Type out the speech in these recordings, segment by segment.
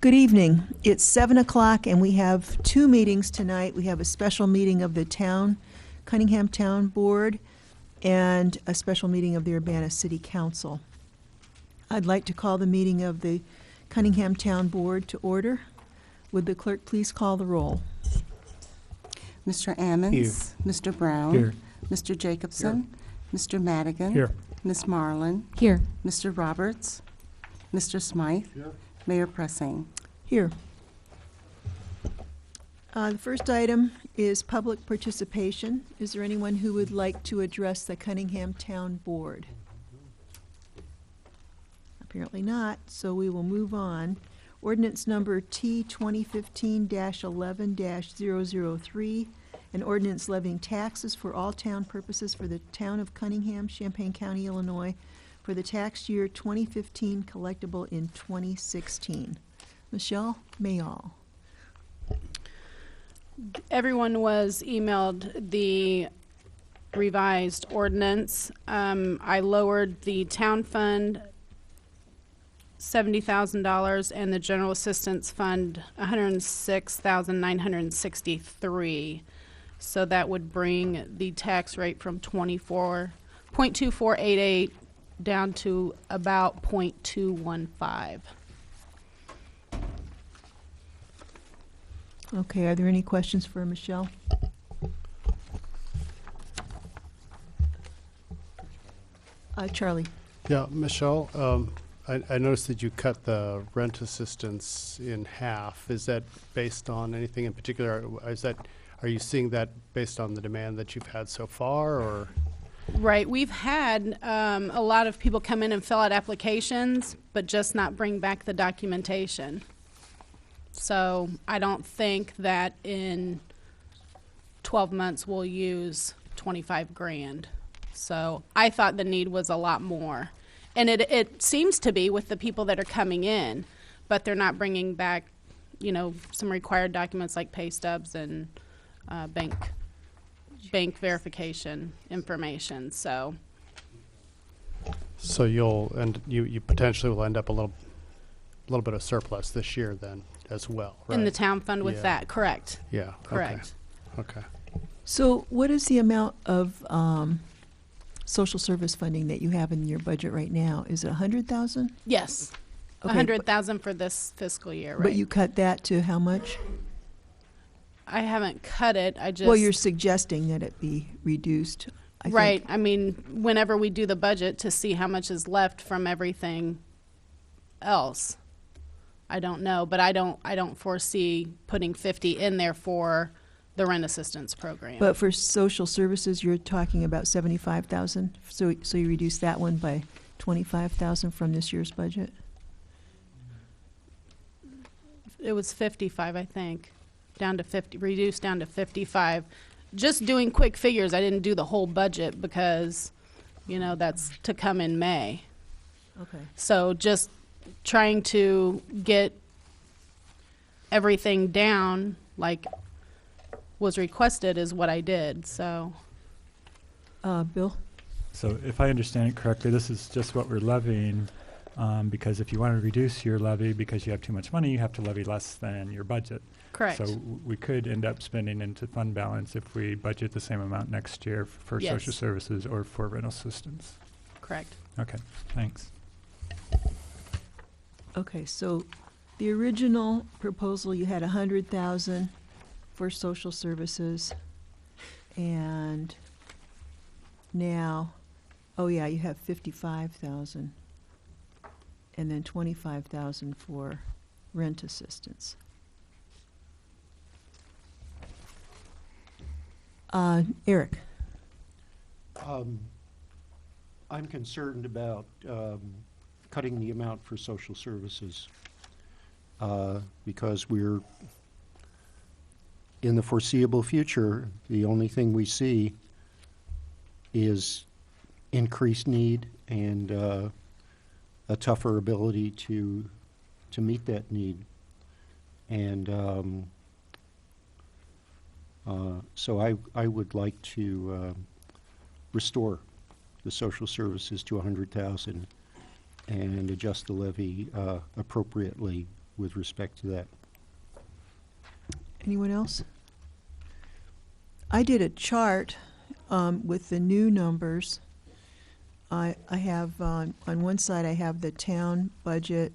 Good evening. It's 7 o'clock and we have two meetings tonight. We have a special meeting of the Cunningham Town Board and a special meeting of the Urbana City Council. I'd like to call the meeting of the Cunningham Town Board to order. Would the clerk please call the roll? Mr. Ammons. Here. Mr. Brown. Here. Mr. Jacobson. Mr. Madigan. Here. Ms. Marlin. Here. Mr. Roberts. Mr. Smythe. Mayor Pressing. Here. The first item is public participation. Is there anyone who would like to address the Cunningham Town Board? Apparently not, so we will move on. Ordinance number T 2015-11-003, an ordinance levying taxes for all town purposes for the town of Cunningham, Champaign County, Illinois, for the tax year 2015 collectible in 2016. Michelle Mayall. Everyone was emailed the revised ordinance. I lowered the town fund $70,000 and the general assistance fund $106,963. So that would bring the tax rate from 24.2488 down to about 0.215. Okay, are there any questions for Michelle? Charlie. Yeah, Michelle, I noticed that you cut the rent assistance in half. Is that based on anything in particular? Are you seeing that based on the demand that you've had so far, or? Right. We've had a lot of people come in and fill out applications, but just not bring back the documentation. So I don't think that in 12 months we'll use 25 grand. So I thought the need was a lot more. And it seems to be with the people that are coming in, but they're not bringing back, you know, some required documents like pay stubs and bank verification information. So you potentially will end up a little bit of surplus this year then as well, right? in the town fund with Yeah. that, correct? Yeah. Correct. Okay. So what is the amount of social service funding that you have in your budget right now? Is it 100,000? Yes. Okay, 100,000 for this fiscal year, right? But you cut that to how much? I haven't cut it. I just Well, you're suggesting that it be reduced. I think. right. I mean, whenever we do the budget to see how much is left from everything else, I don't know, but I don't foresee putting 50 in there for the rent assistance program. But for social services, you're talking about 75,000. So you reduce that one by 25,000 from this year's budget. It was 55, I think, down to 50, reduced down to 55. Just doing quick figures, I didn't do the whole budget because, you know, that's to come in May. Okay. So just trying to get everything down like was requested is what I did. So Bill? So if I understand it correctly, this is just what we're levying, because if you want to reduce your levy because you have too much money, you have to levy less than your budget. correct. So we could end up spending into fund balance if we budget the same amount next year for Yes. social services or for rental assistance. Correct. Okay, thanks. Okay, so the original proposal, you had 100,000 for social services, and now, oh yeah, you have 55,000, and then 25,000 for rent assistance. Eric? I'm concerned about cutting the amount for social services because we're, in the foreseeable future, the only thing we see is increased need and a tougher ability to meet that need. And so I would like to restore the social services to 100,000 and adjust the levy appropriately with respect to that. Anyone else? I did a chart with the new numbers. I have, on one side, I have the town budget,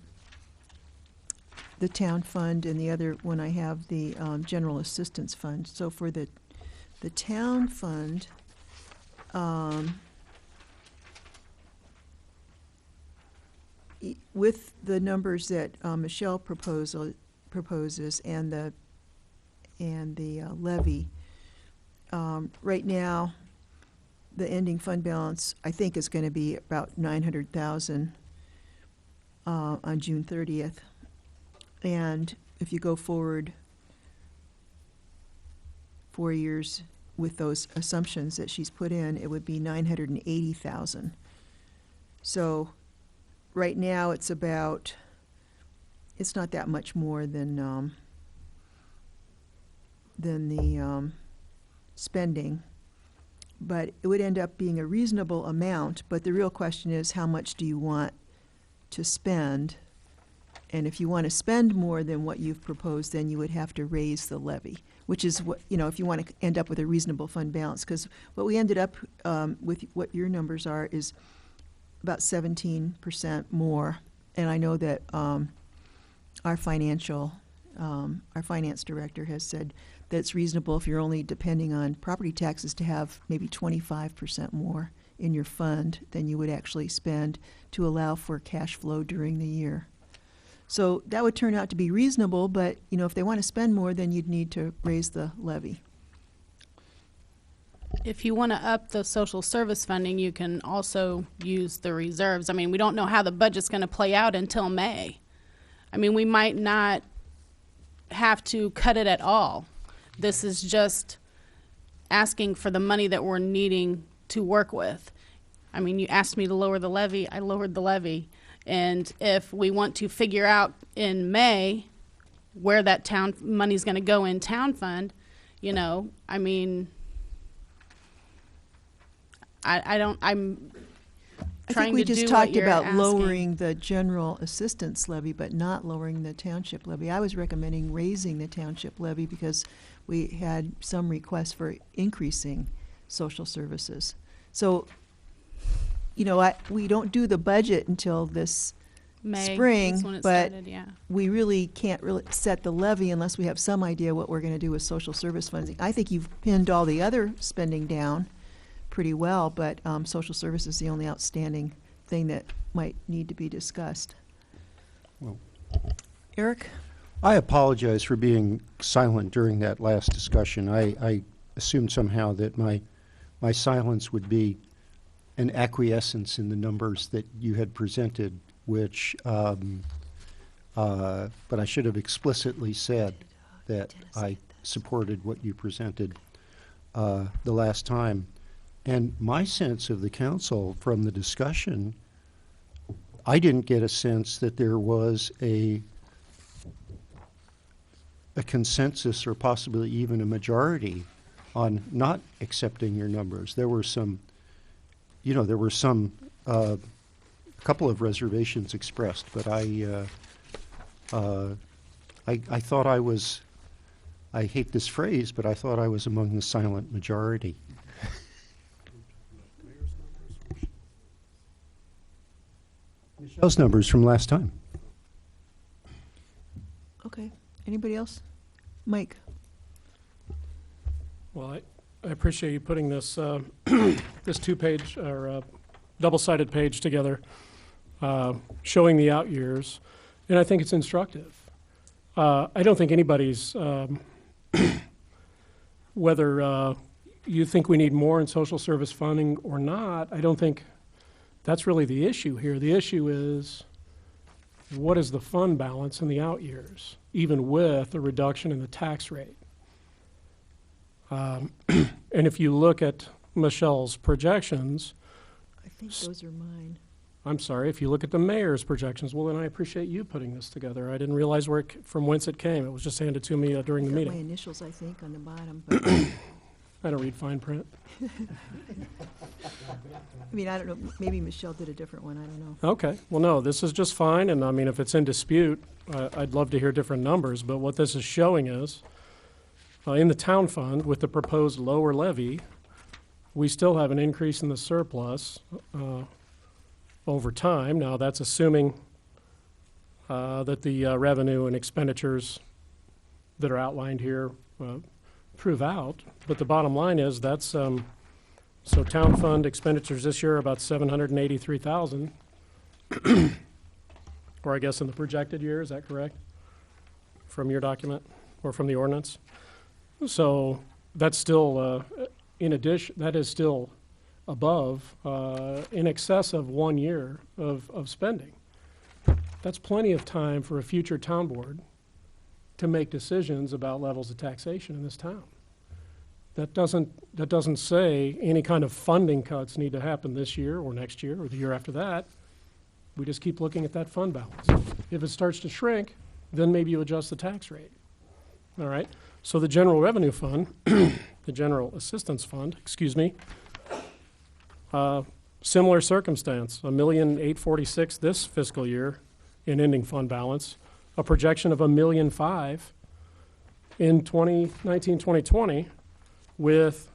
the town fund, and the other one I have the general assistance fund. So for the town fund, with the numbers that Michelle proposes and the levy, right now, the ending fund balance, I think, is going to be about 900,000 on June 30th. And if you go forward 4 years with those assumptions that she's put in, it would be 980,000. So right now, it's not that much more than the spending, but it would end up being a reasonable amount. But the real question is, how much do you want to spend? And if you want to spend more than what you've proposed, then you would have to raise the levy, which is what, if you want to end up with a reasonable fund balance. Because what we ended up with, what your numbers are, is about 17% more. And I know that our finance director has said that it's reasonable, if you're only depending on property taxes, to have maybe 25% more in your fund than you would actually spend to allow for cash flow during the year. So that would turn out to be reasonable, but if they want to spend more, then you'd need to raise the levy. If you want to up the social service funding, you can also use the reserves. I mean, we don't know how the budget's going to play out until May. I mean, we might not have to cut it at all. This is just asking for the money that we're needing to work with. I mean, you asked me to lower the levy, I lowered the levy. And if we want to figure out in May where that town money's going to go in town fund, I mean, I'm I trying think we to just do talked what you're about asking. lowering the general assistance levy, but not lowering the township levy. I was recommending raising the township levy because we had some requests for increasing social services. So, we don't do the budget until this May spring, is when it but started, yeah. we really can't really set the levy unless we have some idea what we're going to do with social service funding. I think you've pinned all the other spending down pretty well, but social service is the only outstanding thing that might need to be discussed. Well, Eric? I apologize for being silent during that last discussion. I assumed somehow that my silence would be an acquiescence in the numbers that you had presented, which, but I should have explicitly said that I supported what you presented the last time. And my sense of the council from the discussion, I didn't get a sense that there was a consensus or possibly even a majority on not accepting your numbers. There were some, a couple of reservations expressed, but I thought I was, I hate this phrase, but I thought I was among the silent majority. Michelle's numbers from last time. Okay. Anybody else? Mike? Well, I appreciate you putting this this two-page or double-sided page together, showing the out years, and I think it's instructive. I don't think anybody's whether you think we need more in social service funding or not. I don't think that's really the issue here. The issue is, what is the fund balance in the out years, even with a reduction in the tax rate? And if you look at Michelle's projections, I think those are mine. I'm sorry, if you look at the mayor's projections, well, then I appreciate you putting this together. I didn't realize from whence it came. It was just handed to me during the Got my meeting. initials, I think, on the bottom. But I don't read fine print. I mean, I don't know, maybe Michelle did a different one, I don't know. Okay, well, no, this is just fine, and I mean, if it's in dispute, I'd love to hear different numbers, but what this is showing is, in the town fund, with the proposed lower levy, we still have an increase in the surplus over time. Now, that's assuming that the revenue and expenditures that are outlined here prove out, but the bottom line is that's, so town fund expenditures this year are about 783,000. Or I guess in the projected year, is that correct? From your document or from the ordinance? So that's still, in addition, that is still above, in excess of 1 year of spending. That's plenty of time for a future town board to make decisions about levels of taxation in this town. That doesn't say any kind of funding cuts need to happen this year or next year or the year after that. We just keep looking at that fund balance. If it starts to shrink, then maybe you adjust the tax rate. All right? So the general revenue fund, the general assistance fund, similar circumstance, $1,846,000 this fiscal year in ending fund balance, a projection of $1,005,000 in 2019-2020 with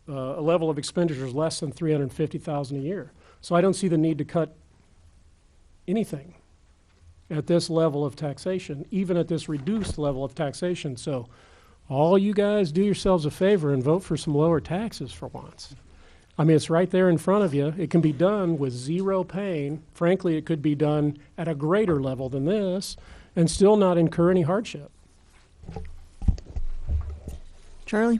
a level of expenditures less than $350,000 a year. So I don't see the need to cut anything at this level of taxation, even at this reduced level of taxation. So all you guys do yourselves a favor and vote for some lower taxes for once. I mean, it's right there in front of you. It can be done with zero pain. Frankly, it could be done at a greater level than this and still not incur any hardship. Charlie?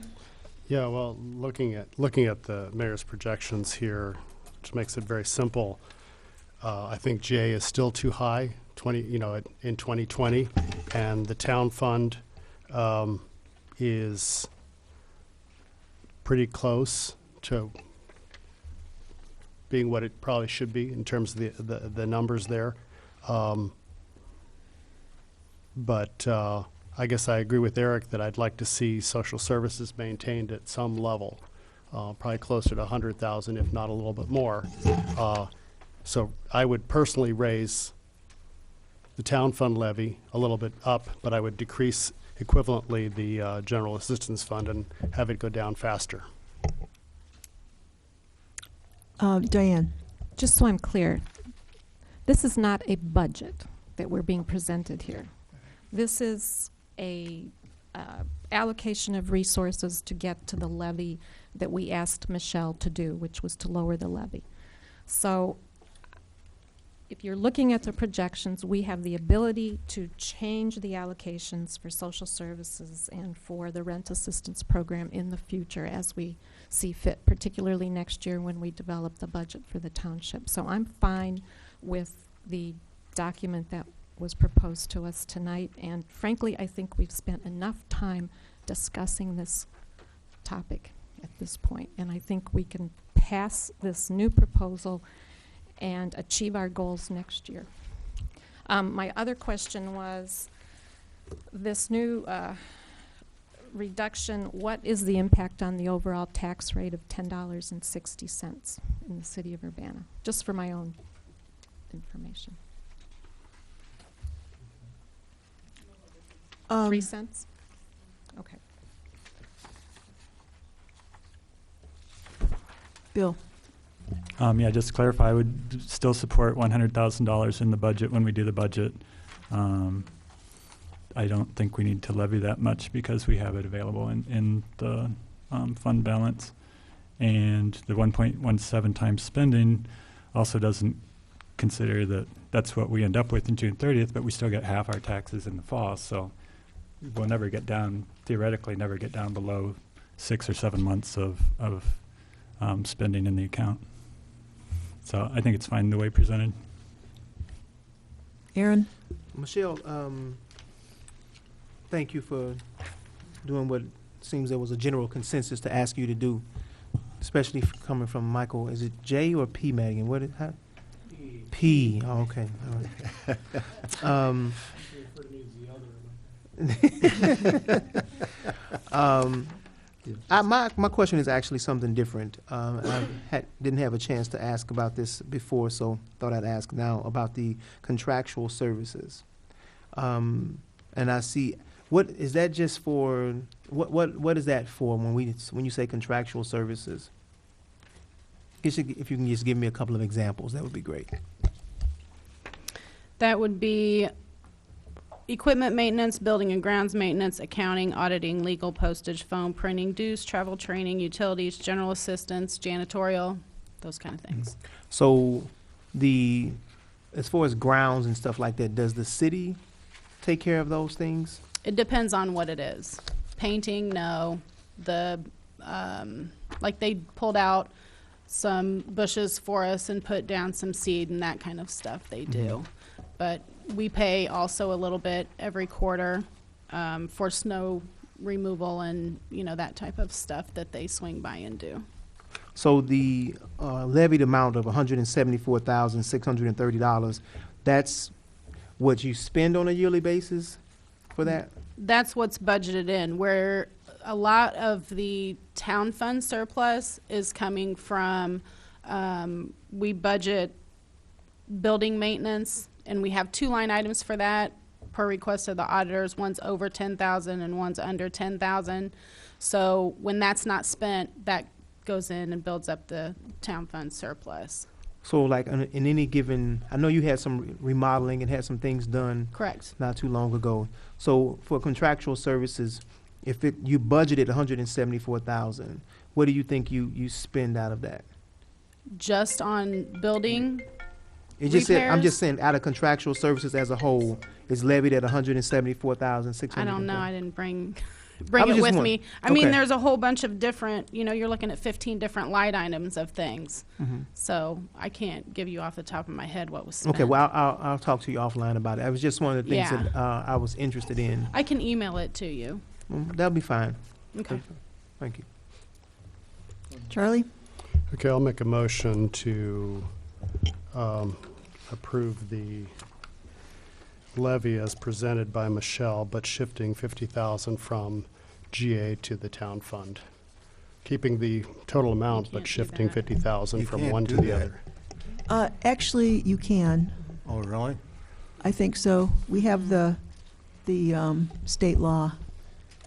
Yeah, well, looking at the mayor's projections here, which makes it very simple, I think J is still too high, in 2020, and the town fund is pretty close to being what it probably should be in terms of the numbers there. But I guess I agree with Eric that I'd like to see social services maintained at some level, probably closer to 100,000, if not a little bit more. So I would personally raise the town fund levy a little bit up, but I would decrease equivalently the general assistance fund and have it go down faster. Diane? Just so I'm clear, this is not a budget that we're being presented here. This is a allocation of resources to get to the levy that we asked Michelle to do, which was to lower the levy. So if you're looking at the projections, we have the ability to change the allocations for social services and for the rent assistance program in the future as we see fit, particularly next year when we develop the budget for the township. So I'm fine with the document that was proposed to us tonight, and frankly, I think we've spent enough time discussing this topic at this point, and I think we can pass this new proposal and achieve our goals next year. My other question was, this new reduction, what is the impact on the overall tax rate of $10.60 in the city of Urbana? Just for my own information. 3 cents? Okay. Bill? Yeah, just to clarify, I would still support $100,000 in the budget when we do the budget. I don't think we need to levy that much because we have it available in the fund balance. And the 1.17 times spending also doesn't consider that that's what we end up with in June 30th, but we still get half our taxes in the fall. So we'll never get down, theoretically, never get down below 6 or 7 months of spending in the account. So I think it's fine the way presented. Aaron? Michelle, thank you for doing what seems there was a general consensus to ask you to do, especially coming from Michael. Is it J or P, Madigan? What? How? P. Oh, okay. All right. My question is actually something different. Didn't have a chance to ask about this before, so thought I'd ask now about the contractual services. And I see, what is that just for? What is that for when you say contractual services? If you can just give me a couple of examples, that would be great. That would be equipment maintenance, building and grounds maintenance, accounting, auditing, legal, postage, phone, printing, dues, travel, training, utilities, general assistance, janitorial, those kind of things. So as far as grounds and stuff like that, does the city take care of those things? It depends on what it is. Painting, no. Like they pulled out some bushes for us and put down some seed and that kind of stuff they do. But we pay also a little bit every quarter for snow removal and, that type of stuff that they swing by and do. So the levied amount of $174,630, that's what you spend on a yearly basis for that? That's what's budgeted in, where a lot of the town fund surplus is coming from, we budget building maintenance, and we have 2 line items for that per request of the auditors. One's over 10,000 and one's under 10,000. So when that's not spent, that goes in and builds up the town fund surplus. So like in any given, I know you had some remodeling and had some things done Correct. not too long ago. So for contractual services, if you budgeted $174,000, what do you think you spend out of that? Just on building, It just said, I'm repairs? just saying, out of contractual services as a whole, is levied at $174,600. I don't know, I didn't bring I it was just with wondering. me. I mean, Okay. there's a whole bunch of different, you're looking at 15 different line items of things. Mhm. So I can't give you off the top of my head what was spent. Okay, well, I'll talk to you offline about it. I was just one of the things Yeah. that I was interested in. I can email it to you. That'll be fine. Okay. Thank you. Charlie? Okay, I'll make a motion to approve the levy as presented by Michelle, but shifting 50,000 from GA to the town fund. Keeping the total amount, can't but do shifting that. 50,000 You from can't one to do the that. other. Actually, you can. Oh, really? I think so. We have the state law.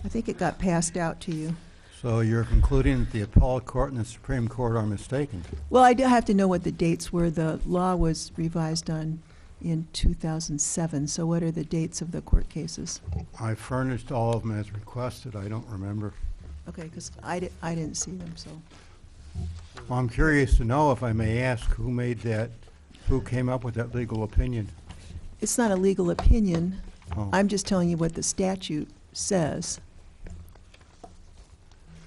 I think it got passed out to you. So you're concluding that the appellate court and the Supreme Court are mistaken? Well, I do have to know what the dates were. The law was revised in 2007. So what are the dates of the court cases? I furnished all of them as requested. I don't remember. Okay, because I didn't see them, so. Well, I'm curious to know, if I may ask, who came up with that legal opinion? It's not a legal opinion. Oh. I'm just telling you what the statute says.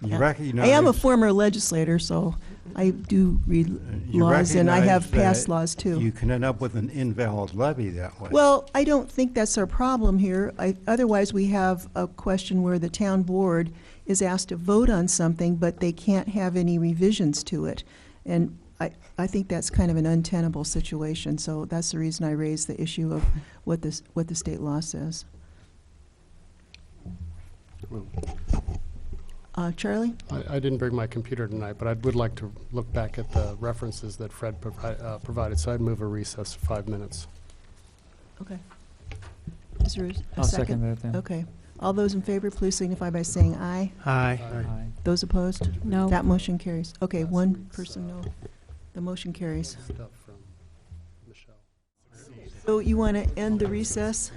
You I recognize... am a former legislator, so I do read you laws, and I have recognize passed that laws too. You can end up with an invalid levy that way. Well, I don't think that's our problem here. Otherwise, we have a question where the town board is asked to vote on something, but they can't have any revisions to it. And I think that's kind of an untenable situation, so that's the reason I raised the issue of what the state law says. Charlie? I didn't bring my computer tonight, but I would like to look back at the references that Fred provided, so I'd move a recess of 5 minutes. Okay. Is there a I'll second that then. Okay. All those in favor, please signify by saying aye. Hi. Aye. Those opposed? No. That motion carries. Okay, one person no. The motion carries. Stuff from Michelle. So you want to end the recess?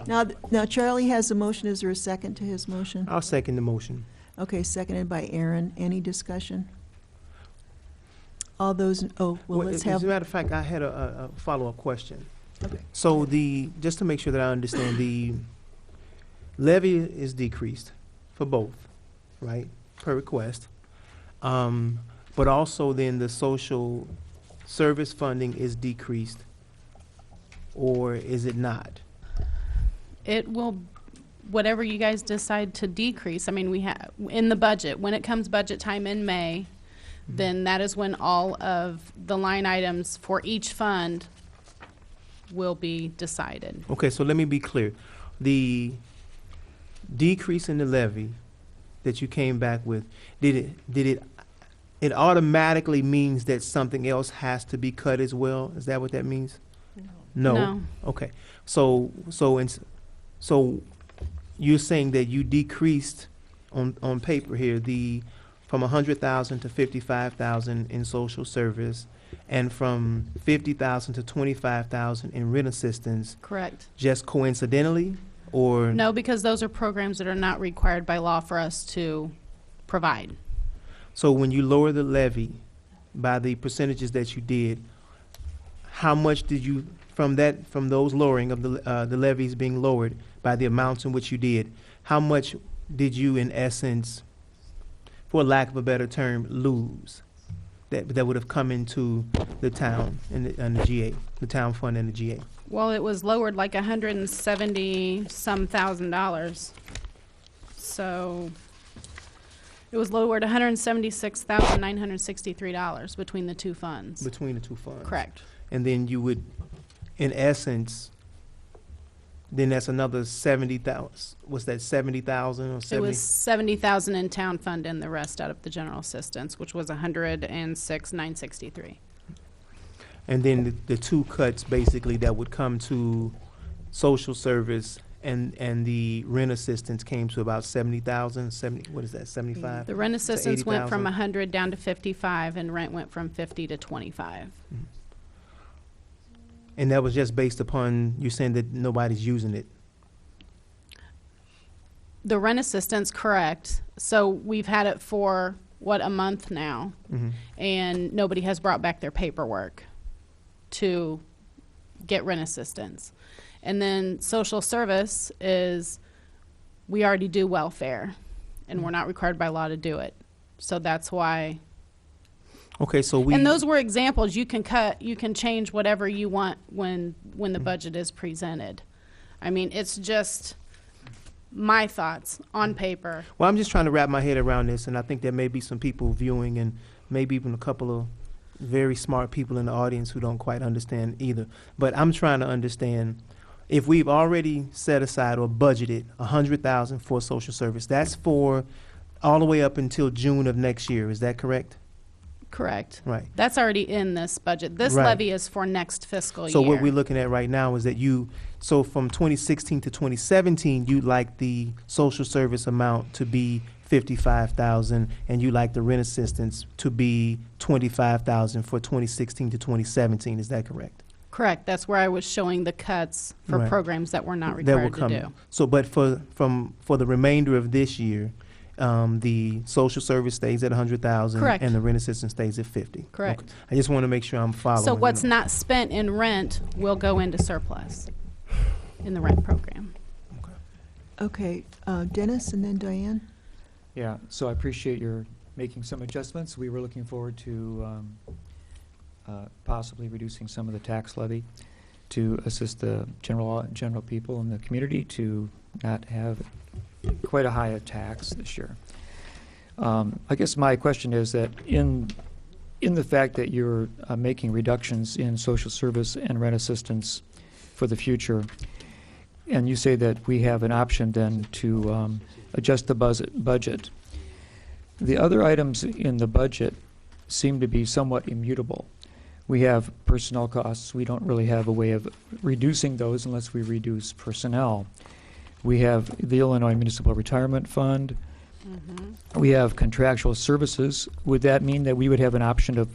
Now Charlie has a motion. Is there a second to his motion? I'll second the motion. Okay, seconded by Aaron. Any discussion? All those, let's As have, a matter of fact, I had a follow-up question. okay. So just to make sure that I understand, the levy is decreased for both, right, per request. But also then the social service funding is decreased, or is it not? It will, whatever you guys decide to decrease. I mean, we have, in the budget, when it comes budget time in May, then that is when all of the line items for each fund will be decided. Okay, so let me be clear. The decrease in the levy that you came back with, it automatically means that something else has to be cut as well? Is that what that means? No. Okay. So you're saying that you decreased on paper here from 100,000 to 55,000 in social service, and from 50,000 to 25,000 in rent assistance, Correct. just coincidentally, or? No, because those are programs that are not required by law for us to provide. So when you lower the levy by the percentages that you did, how much did you, from those lowering of the levies being lowered by the amounts in which you did, how much did you, in essence, for lack of a better term, lose that would have come into the town and the GA, the town fund and the GA? Well, it was lowered like $170-some thousand. So it was lowered $176,963 between the two funds. Between the two funds? Correct. And then you would, in essence, then that's another 70,000. Was that 70,000 or 70? It was 70,000 in town fund and the rest out of the general assistance, which was 106,963. And then the two cuts basically that would come to social service and the rent assistance came to about 70,000, what is that, 75? The rent assistance went from 80,000? 100 down to 55, and rent went from 50 to 25. And that was just based upon you saying that nobody's using it? The rent assistance, correct. So we've had it for, a month now, and nobody has brought back their paperwork to get rent assistance. And then social service is, we already do welfare, and we're not required by law to do it. So that's why. Okay, so And those were examples. You can change whatever you want when the budget is presented. I mean, it's just my thoughts on paper. Well, I'm just trying to wrap my head around this, and I think there may be some people viewing and maybe even a couple of very smart people in the audience who don't quite understand either. But I'm trying to understand, if we've already set aside or budgeted $100,000 for social service, that's for all the way up until June of next year. Is that correct? Correct. Right. That's already in this budget. This Right. levy is for next fiscal So year. what we're looking at right now is that so from 2016 to 2017, you'd like the social service amount to be 55,000, and you like the rent assistance to be 25,000 for 2016 to 2017. Is that correct? Correct. That's where I was showing the cuts for Right. programs that we're not That will required to come. do. So, but for the remainder of this year, the social service stays at 100,000. Correct. And the rent assistance stays at 50. Correct. Okay. I just want to make sure I'm following. So what's not spent in rent will go into surplus in the rent program. Okay, Dennis and then Diane? Yeah, so I appreciate your making some adjustments. We were looking forward to possibly reducing some of the tax levy to assist the general people in the community to not have quite a high tax this year. I guess my question is that in the fact that you're making reductions in social service and rent assistance for the future, and you say that we have an option then to adjust the budget. The other items in the budget seem to be somewhat immutable. We have personnel costs. We don't really have a way of reducing those unless we reduce personnel. We have the Illinois Municipal Retirement Fund. We have contractual services. Would that mean that we would have an option of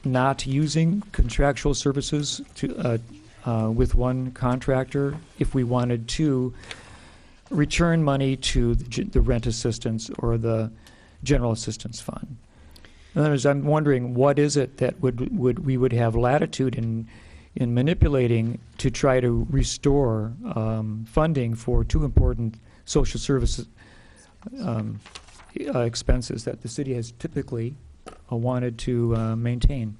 not using contractual services to with one contractor if we wanted to return money to the rent assistance or the general assistance fund? In other words, I'm wondering what is it that we would have latitude in manipulating to try to restore funding for two important social services expenses that the city has typically wanted to maintain.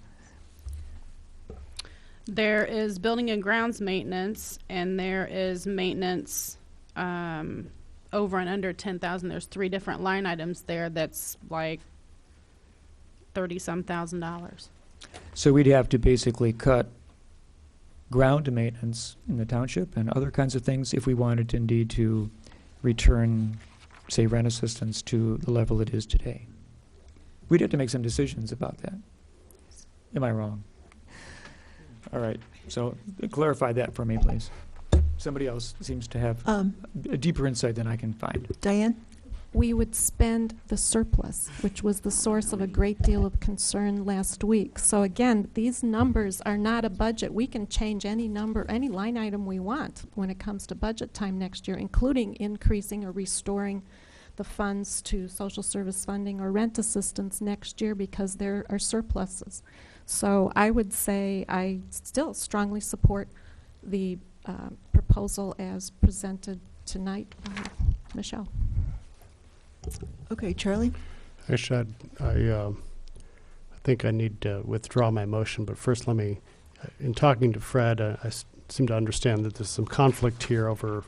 There is building and grounds maintenance, and there is maintenance over and under 10,000. There's 3 different line items there. That's like $30-some thousand. So we'd have to basically cut ground maintenance in the township and other kinds of things if we wanted to indeed to return say, rent assistance to the level it is today. We'd have to make some decisions about that. Am I wrong? All right, so clarify that for me, please. Somebody else seems to have a deeper insight than I can find. Diane? We would spend the surplus, which was the source of a great deal of concern last week. So again, these numbers are not a budget. We can change any number, any line item we want when it comes to budget time next year, including increasing or restoring the funds to social service funding or rent assistance next year because there are surpluses. So I would say I still strongly support the proposal as presented tonight by Michelle. Okay, Charlie? Actually, I think I need to withdraw my motion, but first let me, in talking to Fred, I seem to understand that there's some conflict here over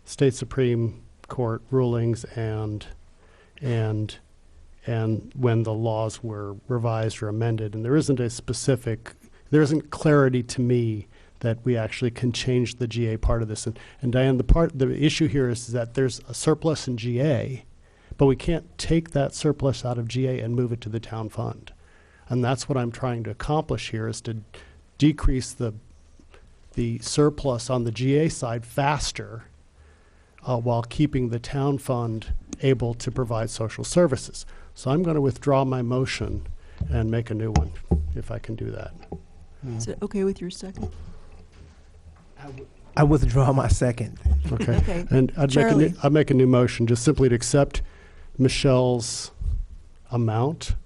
state Supreme Court rulings and when the laws were revised or amended, and there isn't clarity to me that we actually can change the GA part of this. And Diane, the issue here is that there's a surplus in GA, but we can't take that surplus out of GA and move it to the town fund. And that's what I'm trying to accomplish here, is to decrease the surplus on the GA side faster while keeping the town fund able to provide social services. So I'm going to withdraw my motion and make a new one, if I can do that. Is it okay with your second? I withdraw my second. Okay. Okay. And I'd make a new motion, just simply to accept Michelle's amount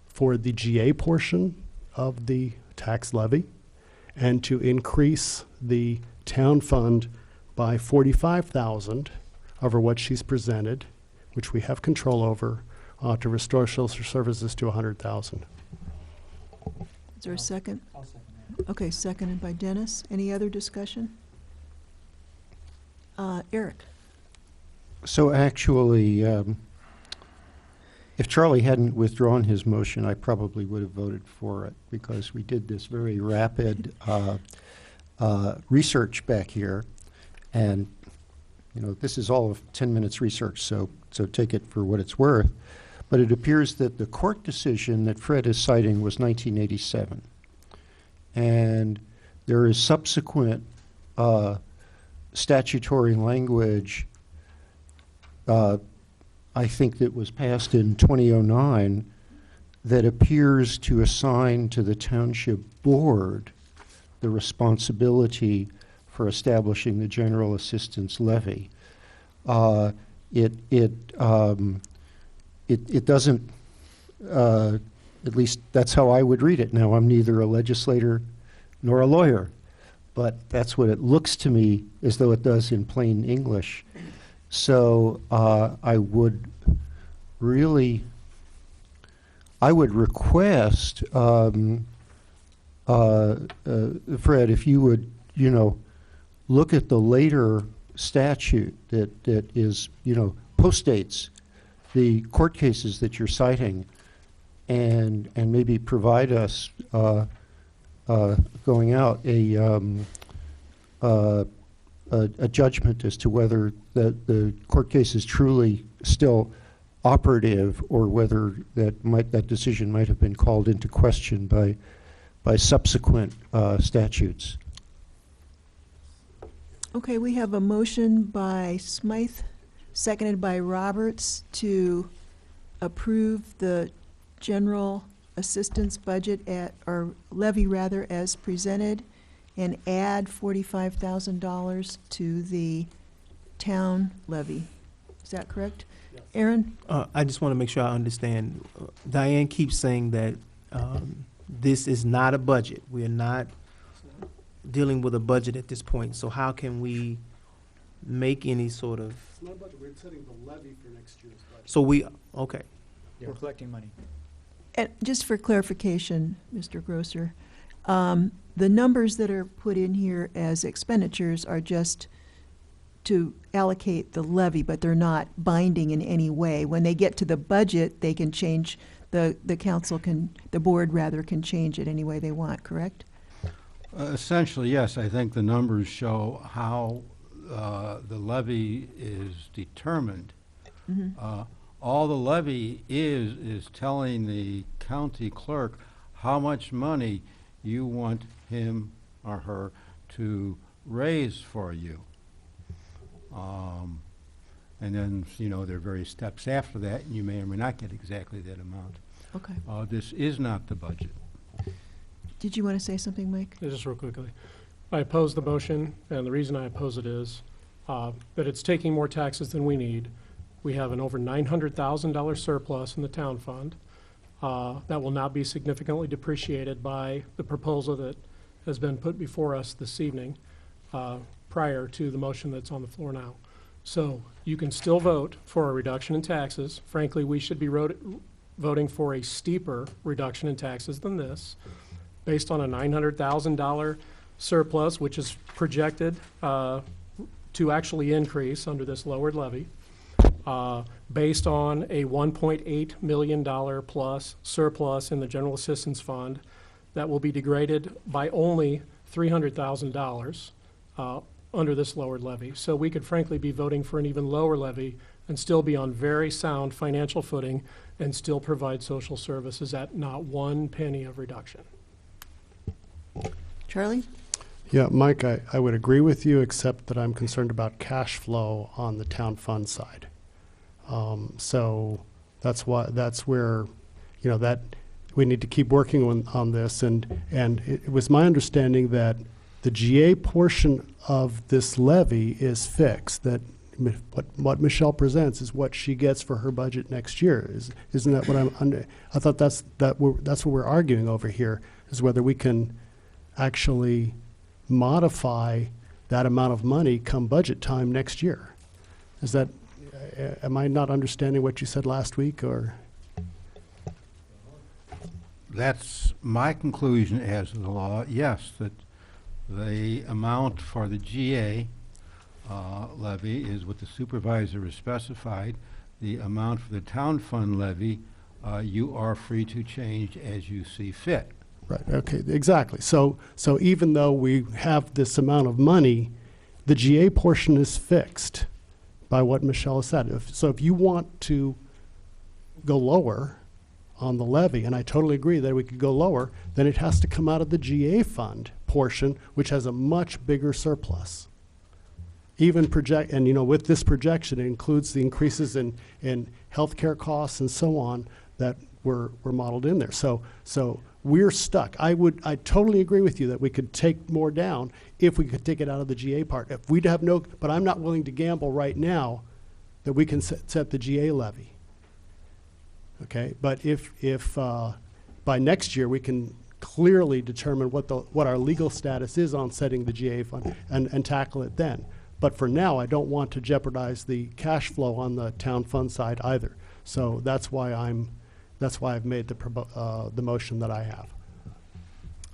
for the GA portion of the tax levy and to increase the town fund by $45,000 over what she's presented, which we have control over, to restore social services to $100,000. Is there a second? Okay, seconded by Dennis. Any other discussion? Eric? So actually, if Charlie hadn't withdrawn his motion, I probably would have voted for it, because we did this very rapid research back here. And, you know, this is all of 10 minutes research, so take it for what it's worth. But it appears that the court decision that Fred is citing was 1987. And there is subsequent statutory language, I think, that was passed in 2009 that appears to assign to the township board the responsibility for establishing the general assistance levy. It doesn't, at least that's how I would read it. Now, I'm neither a legislator nor a lawyer, but that's what it looks to me as though it does in plain English. So I would request, Fred, if you would, look at the later statute that is, postdates the court cases that you're citing, and maybe provide us going out a judgment as to whether the court case is truly still operative, or whether that decision might have been called into question by subsequent statutes. Okay, we have a motion by Smythe, seconded by Roberts, to approve the general assistance budget or levy rather, as presented, and add $45,000 to the town levy. Is that correct? Yes. Aaron? I just want to make sure I understand. Diane keeps saying that this is not a budget. We are not dealing with a budget at this point. So how can we make any sort of... It's not a budget. We're setting the levy for next year's budget. So okay. We're collecting money. And just for clarification, Mr. Grosser, the numbers that are put in here as expenditures are just to allocate the levy, but they're not binding in any way. When they get to the budget, they can change, the board rather, can change it any way they want, correct? Essentially, yes. I think the numbers show how the levy is determined. All the levy is telling the county clerk how much money you want him or her to raise for you. And then, you know, there are various steps after that, and you may or may not get exactly that amount. Okay. This is not the budget. Did you want to say something, Mike? Just real quickly. I oppose the motion, and the reason I oppose it is that it's taking more taxes than we need. We have an over $900,000 surplus in the town fund that will not be significantly depreciated by the proposal that has been put before us this evening prior to the motion that's on the floor now. So you can still vote for a reduction in taxes. Frankly, we should be voting for a steeper reduction in taxes than this, based on a $900,000 surplus, which is projected to actually increase under this lowered levy, based on a $1.8 million plus surplus in the General Assistance Fund that will be degraded by only $300,000 under this lowered levy. So we could frankly be voting for an even lower levy and still be on very sound financial footing and still provide social services at not 1 penny of reduction. Charlie? Yeah, Mike, I would agree with you, except that I'm concerned about cash flow on the town fund side. So that's where, you know, that we need to keep working on this. And it was my understanding that the GA portion of this levy is fixed, that what Michelle presents is what she gets for her budget next year. Isn't that what I'm under? I thought that's what we're arguing over here, is whether we can actually modify that amount of money come budget time next year. Is that, am I not understanding what you said last week, or? That's my conclusion as to the law, yes, that the amount for the GA levy is what the supervisor has specified. The amount for the town fund levy, you are free to change as you see fit. Right, okay, exactly. So even though we have this amount of money, the GA portion is fixed by what Michelle has said. So if you want to go lower on the levy, and I totally agree that we could go lower, then it has to come out of the GA fund portion, which has a much bigger surplus. Even and you know, with this projection, it includes the increases in healthcare costs and so on that were modeled in there. So we're stuck. I totally agree with you that we could take more down if we could take it out of the GA part. If we'd have but I'm not willing to gamble right now that we can set the GA levy. Okay, but if by next year we can clearly determine what our legal status is on setting the GA fund and tackle it then. But for now, I don't want to jeopardize the cash flow on the town fund side either. So that's why I've made the motion that I have.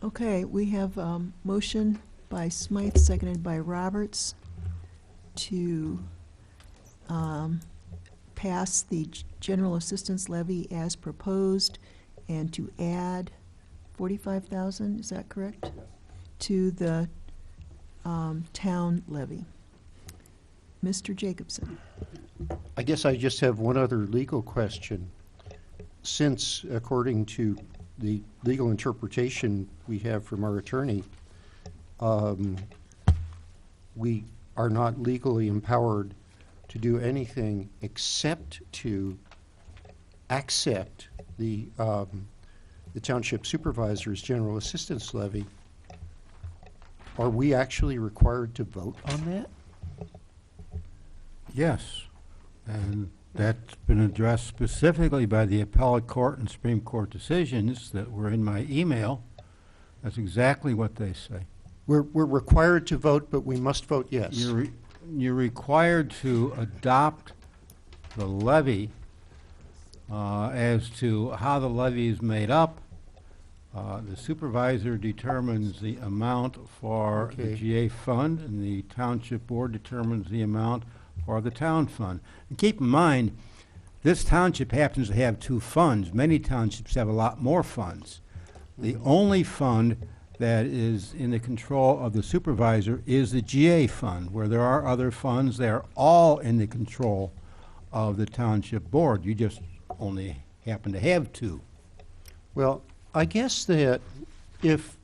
Okay, we have motion by Smythe, seconded by Roberts, to pass the general assistance levy as proposed and to add $45,000, is that correct? To the town levy. Mr. Jacobson. I guess I just have one other legal question. Since, according to the legal interpretation we have from our attorney, we are not legally empowered to do anything except to accept the township supervisor's general assistance levy. Are we actually required to vote on that? Yes, and that's been addressed specifically by the appellate court and Supreme Court decisions that were in my email. That's exactly what they say. We're required to vote, but we must vote yes. You're required to adopt the levy as to how the levy is made up. The supervisor determines the amount for the GA fund, and the township board determines the amount for the town fund. And keep in mind, this township happens to have two funds. Many townships have a lot more funds. The only fund that is in the control of the supervisor is the GA fund. Where there are other funds, they are all in the control of the township board. You just only happen to have 2. Well, I guess that if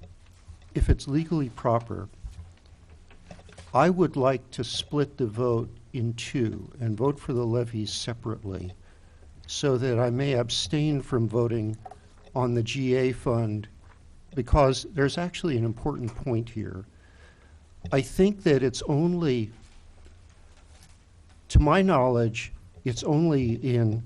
it's legally proper, I would like to split the vote in 2 and vote for the levies separately, so that I may abstain from voting on the GA fund, because there's actually an important point here. I think that it's only, to my knowledge, it's only in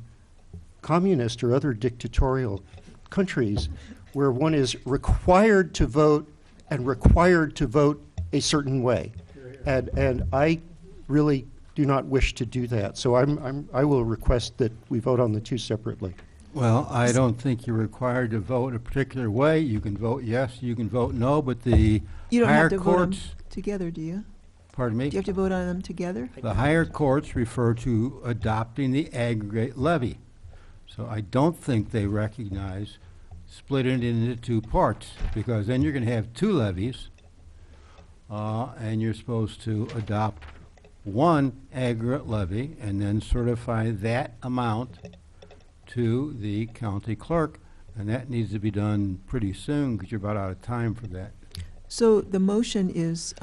communist or other dictatorial countries where one is required to vote and required to vote a certain way. And I really do not wish to do that. So I will request that we vote on the 2 separately. Well, I don't think you're required to vote a particular way. You can vote yes, you can vote no, but the You don't higher have to vote them courts, together, do you? pardon me, Do you have to vote on them together? the higher courts refer to adopting the aggregate levy. So I don't think they recognize splitting it into 2 parts, because then you're going to have 2 levies, and you're supposed to adopt one aggregate levy and then certify that amount to the county clerk, and that needs to be done pretty soon because you're about out of time for that. So the motion is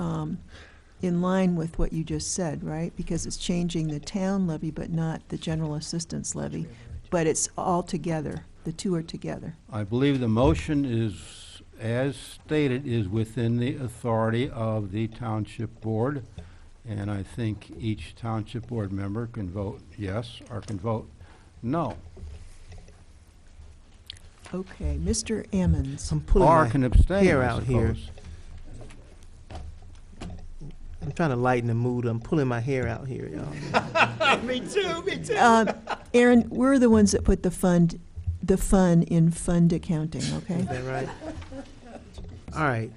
in line with what you just said, right? Because it's changing the town levy but not the general assistance levy. But it's all together. The 2 are together. I believe the motion is, as stated, is within the authority of the township board, and I think each township board member can vote yes or can vote no, Okay, Mr. Ammons. I'm pulling or my can abstain, hair I out here. suppose. I'm trying to lighten the mood. I'm pulling my hair out here, y'all. Me too. Aaron, we're the ones that put the fun in fund accounting, okay? Is that right? All right.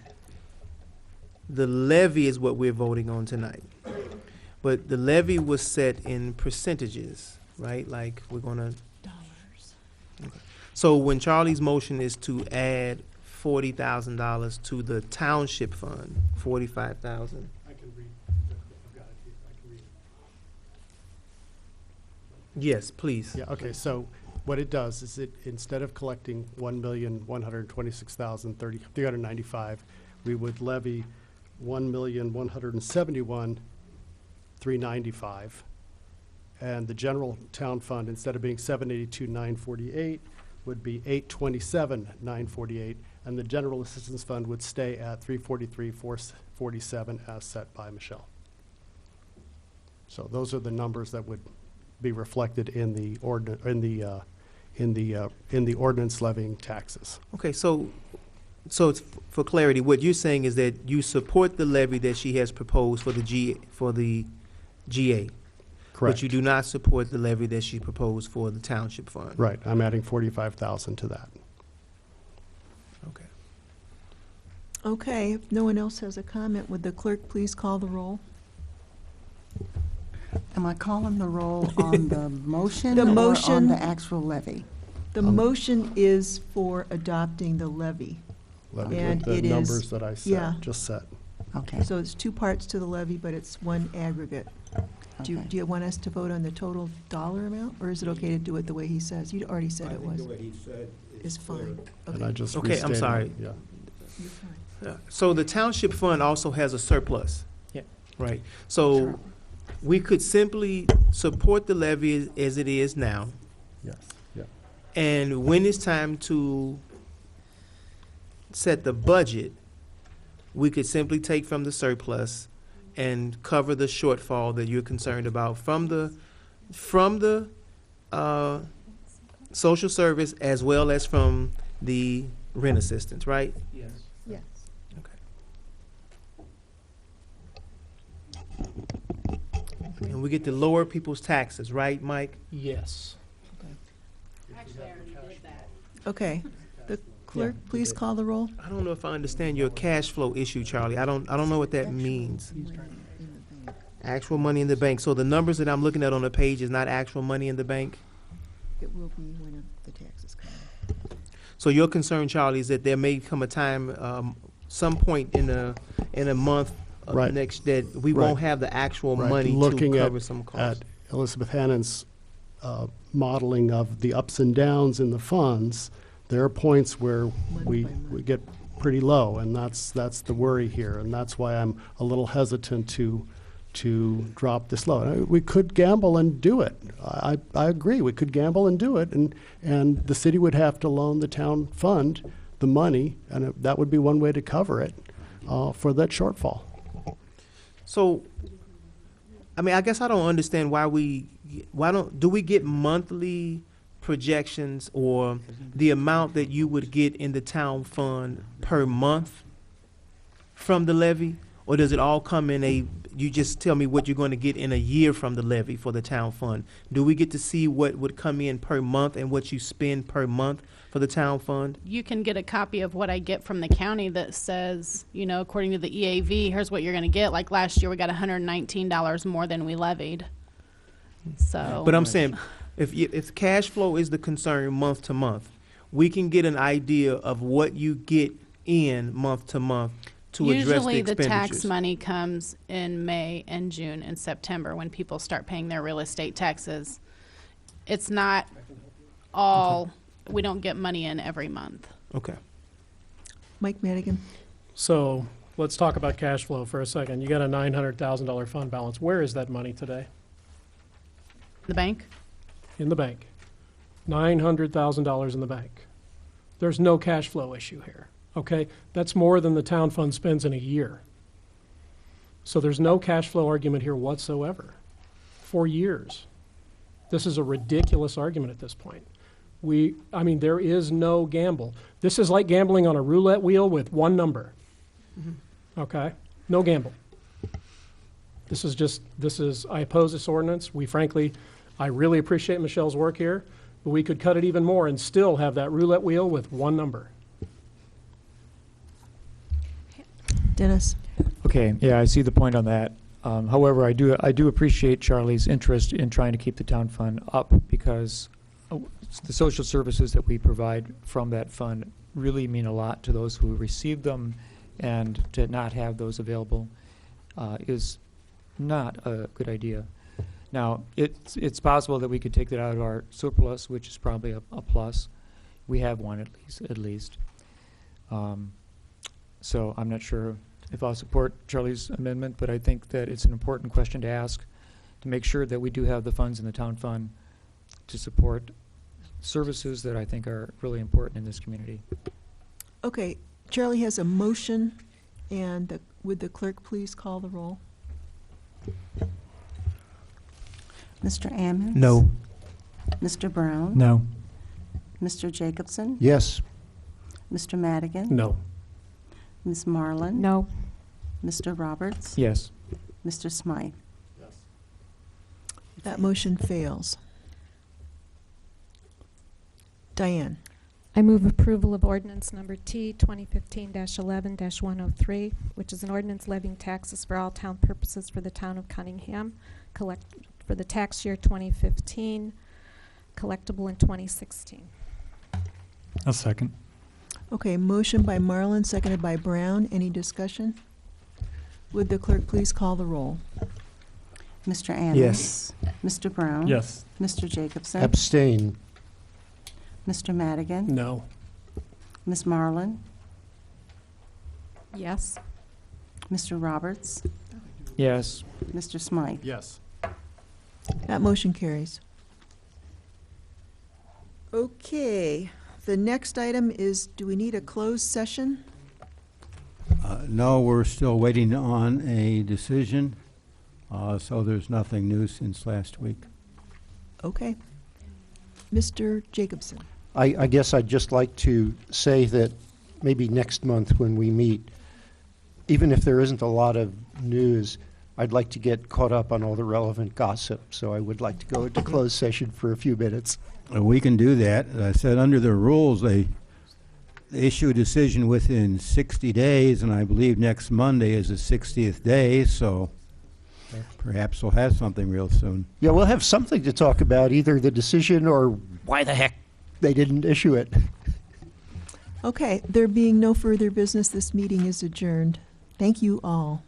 The levy is what we're voting on tonight. But the levy was set in percentages, right? Like, we're gonna. Okay. So when Charlie's motion is to add $40,000 to the township fund, 45,000. I can read. I've got it. I can read it. Yes, please. Yeah, okay, so what it does is it, instead of collecting 1,126,395, we would levy 1,171,395. And the general town fund, instead of being 782,948, would be 827,948. And the general assistance fund would stay at 343,447 as set by Michelle. So those are the numbers that would be reflected in the ordinance levying taxes. Okay, so it's for clarity, what you're saying is that you support the levy that she has proposed for the GA. Correct. But you do not support the levy that she proposed for the township fund. Right, I'm adding 45,000 to that. Okay. Okay, if no one else has a comment, would the clerk please call the roll? Am I calling the roll on the motion The or on motion- the actual levy? The motion is for adopting the levy. And The it is- numbers that I yeah. said, just said. Okay, So it's 2 parts to the levy, but it's one aggregate. Do okay. you want us to vote on the total dollar amount, or is it okay to do it the way he says? You already said it was. Is fine. And I Okay, just Okay, I'm restated it, sorry. Yeah. you're fine. So the township fund also has a surplus. Yeah. Right. So we could simply support the levy as it is now, Yes, yeah. and when it's time to set the budget, we could simply take from the surplus and cover the shortfall that you're concerned about from the social service as well as from the rent assistance, right? Yes. Yes. And we get to lower people's taxes, right, Mike? Yes. Actually, I already did that. Okay, the clerk, please call the roll. I don't know if I understand your cash flow issue, Charlie. I don't know what that means. Actual money in the bank. So the numbers that I'm looking at on the page is not actual money in the bank? It will be when the taxes come. So your concern, Charlie, is that there may come a time, some point in a month of Right. next, that we Right. won't have the actual Right. money to Looking cover some costs. At Elizabeth Hannon's modeling of the ups and downs in the funds, there are points where we get pretty low, and that's the worry here, and that's why I'm a little hesitant to drop this low. We could gamble and do it. I agree, we could gamble and do it, and the city would have to loan the town fund the money, and that would be one way to cover it for that shortfall. So, I mean, I guess I don't understand why do we get monthly projections or the amount that you would get in the town fund per month from the levy? Or does it all come in you just tell me what you're going to get in a year from the levy for the town fund? Do we get to see what would come in per month and what you spend per month for the town fund? You can get a copy of what I get from the county that says, you know, according to the EAV, here's what you're going to get. Like last year, we got $119 more than we levied. So, But I'm saying, if cash flow is the concern month to month, we can get an idea of what you get in month to month to address the usually the expenditures. tax money comes in May and June and September when people start paying their real estate taxes. It's not all, we don't get money in every month. Okay. Mike Madigan? So let's talk about cash flow for a second. You got a $900,000 fund balance. Where is that money today? The bank? In the bank. $900,000 in the bank. There's no cash flow issue here, okay? That's more than the town fund spends in a year. So there's no cash flow argument here whatsoever for years. This is a ridiculous argument at this point. I mean, there is no gamble. This is like gambling on a roulette wheel with one number, okay? No gamble. I oppose this ordinance. I really appreciate Michelle's work here, but we could cut it even more and still have that roulette wheel with one number. Dennis? Okay, yeah, I see the point on that. However, I do appreciate Charlie's interest in trying to keep the town fund up because the social services that we provide from that fund really mean a lot to those who receive them, and to not have those available is not a good idea. Now, it's possible that we could take that out of our surplus, which is probably a plus. We have one at least. So I'm not sure if I'll support Charlie's amendment, but I think that it's an important question to ask to make sure that we do have the funds in the town fund to support services that I think are really important in this community. Okay, Charlie has a motion, and would the clerk please call the roll? Mr. Ammons? No. Mr. Brown? No. Mr. Jacobson? Yes. Mr. Madigan? No. Ms. Marlin? No. Mr. Roberts? Yes. Mr. Smythe? That motion fails. Diane? I move approval of ordinance number T 2015-11-103, which is an ordinance levying taxes for all town purposes for the town of Cunningham, for the tax year 2015, collectible in 2016. I'll second. Okay, motion by Marlin, seconded by Brown. Any discussion? Would the clerk please call the roll? Mr. Ammons? Yes. Mr. Brown? Yes. Mr. Jacobson? Abstain. Mr. Madigan? No. Ms. Marlin? Yes. Mr. Roberts? Yes. Mr. Smythe? Yes. That motion carries. Okay, the next item is, do we need a closed session? No, we're still waiting on a decision, so there's nothing new since last week. Okay. Mr. Jacobson? I guess I'd just like to say that maybe next month when we meet, even if there isn't a lot of news, I'd like to get caught up on all the relevant gossip, so I would like to go into closed session for a few minutes. We can do that. As I said, under the rules, they issue a decision within 60 days, and I believe next Monday is the 60th day, so perhaps we'll have something real soon. Yeah, we'll have something to talk about, either the decision or why the heck they didn't issue it. Okay, there being no further business, this meeting is adjourned. Thank you all.